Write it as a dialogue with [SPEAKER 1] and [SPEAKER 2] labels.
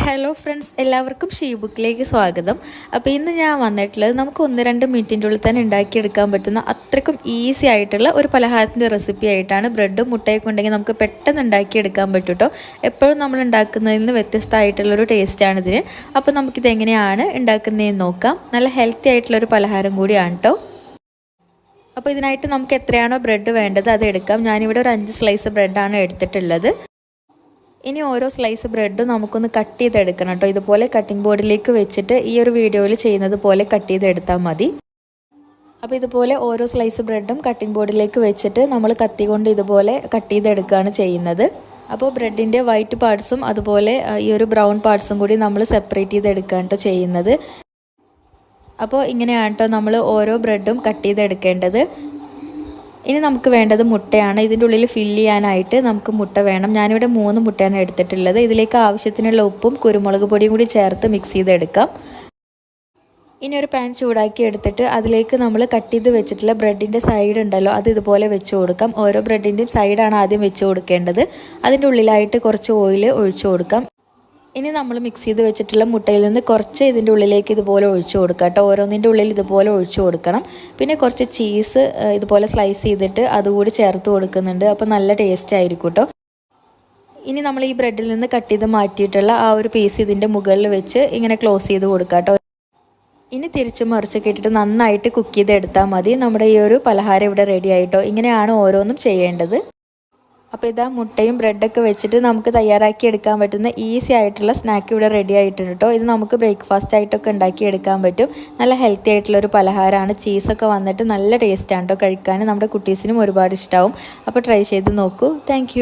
[SPEAKER 1] Hello friends, എല്ലാവർക്കും ഷീബുക്കിലേക്ക് സ്വാഗതം. അപ്പോൾ ഇന്ന് ഞാൻ വന്നിട്ടുള്ളത് നമുക്ക് 1-2 മിനിറ്റിൻ്റെ ഉള്ളിൽ തന്നെ ഉണ്ടാക്കിയെടുക്കാൻ പറ്റുന്ന അത്രയ്ക്കും ഈസി ആയിട്ടുള്ള ഒരു പലഹാരത്തിൻ്റെ റെസിപ്പി ആയിട്ടാണ്. ബ്രെഡും മുട്ടയൊക്കെ ഉണ്ടെങ്കിൽ നമുക്ക് പെട്ടെന്ന് ഉണ്ടാക്കിയെടുക്കാൻ പറ്റും കേട്ടോ. എപ്പോഴും നമ്മൾ ഉണ്ടാക്കുന്നതിൽ നിന്ന് വ്യത്യസ്തമായിട്ടുള്ളൊരു ടേസ്റ്റാണിതിന്. അപ്പോൾ നമുക്കിത് എങ്ങനെയാണ് ഉണ്ടാക്കുന്നതെന്ന് നോക്കാം. നല്ല ഹെൽത്തി ആയിട്ടുള്ളൊരു പലഹാരം കൂടിയാണ് കേട്ടോ. അപ്പോൾ ഇതിനായിട്ട് നമുക്ക് എത്രയാണോ ബ്രെഡ് വേണ്ടത് അത് എടുക്കാം. ഞാനിവിടെ ഒരു 5 സ്ലൈസ് ബ്രെഡാണ് എടുത്തിട്ടുള്ളത്. ഇനി ഓരോ സ്ലൈസ് ബ്രെഡും നമുക്കൊന്ന് കട്ട് ചെയ്തെടുക്കണം കേട്ടോ. ഇതുപോലെ കട്ടിംഗ് ബോർഡിലേക്ക് വെച്ചിട്ട് ഈ ഒരു വീഡിയോയിൽ ചെയ്യുന്നത് പോലെ കട്ട് ചെയ്തെടുത്താൽ മതി. അപ്പോൾ ഇതുപോലെ ഓരോ സ്ലൈസ് ബ്രെഡും കട്ടിംഗ് ബോർഡിലേക്ക് വെച്ചിട്ട് നമ്മൾ കത്തി കൊണ്ട് ഇതുപോലെ കട്ട് ചെയ്തെടുക്കുകയാണ് ചെയ്യുന്നത്. അപ്പോൾ ബ്രെഡിൻ്റെ വൈറ്റ് പാർട്സും അതുപോലെ ഈ ഒരു ബ്രൗൺ പാർട്സും കൂടി നമ്മൾ സെപ്പറേറ്റ് ചെയ്തെടുക്കുകയാണ് കേട്ടോ ചെയ്യുന്നത്. അപ്പോൾ ഇങ്ങനെയാണ് കേട്ടോ നമ്മൾ ഓരോ ബ്രെഡും കട്ട് ചെയ്തെടുക്കേണ്ടത്. ഇനി നമുക്ക് വേണ്ടത് മുട്ടയാണ്. ഇതിൻ്റെ ഉള്ളിൽ ഫില്ല് ചെയ്യാനായിട്ട് നമുക്ക് മുട്ട വേണം. ഞാനിവിടെ 3 മുട്ടയാണ് എടുത്തിട്ടുള്ളത്. ഇതിലേക്ക് ആവശ്യത്തിനുള്ള ഉപ്പും കുരുമുളക് പൊടിയും കൂടി ചേർത്ത് മിക്സ് ചെയ്തെടുക്കാം. ഇനി ഒരു പാൻ ചൂടാക്കി എടുത്തിട്ട് അതിലേക്ക് നമ്മൾ കട്ട് ചെയ്ത് വെച്ചിട്ടുള്ള ബ്രെഡിൻ്റെ സൈഡ് ഉണ്ടല്ലോ, അത് ഇതുപോലെ വെച്ച് കൊടുക്കാം. ഓരോ ബ്രെഡിൻ്റെയും സൈഡാണ് ആദ്യം വെച്ച് കൊടുക്കേണ്ടത്. അതിൻ്റെ ഉള്ളിലായിട്ട് കുറച്ച് ഓയിൽ ഒഴിച്ചു കൊടുക്കാം. ഇനി നമ്മൾ മിക്സ് ചെയ്ത് വെച്ചിട്ടുള്ള മുട്ടയിൽ നിന്ന് കുറച്ച് ഇതിൻ്റെ ഉള്ളിലേക്ക് ഇതുപോലെ ഒഴിച്ചു കൊടുക്കാം കേട്ടോ. ഓരോന്നിൻ്റെ ഉള്ളിൽ ഇതുപോലെ ഒഴിച്ചു കൊടുക്കണം. പിന്നെ കുറച്ച് ചീസ് ഇതുപോലെ സ്ലൈസ് ചെയ്തിട്ട് അതുകൂടി ചേർത്ത് കൊടുക്കുന്നുണ്ട്. അപ്പോൾ നല്ല ടേസ്റ്റ് ആയിരിക്കും കേട്ടോ. ഇനി നമ്മൾ ഈ ബ്രെഡിൽ നിന്ന് കട്ട് ചെയ്ത് മാറ്റിയിട്ടുള്ള ആ ഒരു പീസ് ഇതിൻ്റെ മുകളിൽ വെച്ച് ഇങ്ങനെ ക്ലോസ് ചെയ്ത് കൊടുക്കാം കേട്ടോ. ഇനി തിരിച്ച് മറിച്ചൊക്കെ ഇട്ടിട്ട് നന്നായിട്ട് കുക്ക് ചെയ്തെടുത്താൽ മതി. നമ്മുടെ ഈ ഒരു പലഹാരം ഇവിടെ റെഡി ആയിട്ടോ. ഇങ്ങനെയാണ് ഓരോന്നും ചെയ്യേണ്ടത്. അപ്പോൾ ഇതാ മുട്ടയും ബ്രെഡൊക്കെ വെച്ചിട്ട് നമുക്ക് തയ്യാറാക്കി എടുക്കാൻ പറ്റുന്ന ഈസി ആയിട്ടുള്ള സ്നാക്ക് ഇവിടെ റെഡി ആയിട്ടുണ്ട് കേട്ടോ. ഇത് നമുക്ക് ബ്രേക്ക്ഫാസ്റ്റ് ആയിട്ടൊക്കെ ഉണ്ടാക്കിയെടുക്കാൻ പറ്റും. നല്ല ഹെൽത്തി ആയിട്ടുള്ളൊരു പലഹാരമാണ്. ചീസൊക്കെ വന്നിട്ട് നല്ല ടേസ്റ്റാണ് കേട്ടോ കഴിക്കാൻ. നമ്മുടെ കുട്ടീസിനും ഒരുപാട് ഇഷ്ടമാവും. അപ്പോൾ ട്രൈ ചെയ്ത് നോക്കൂ. താങ്ക്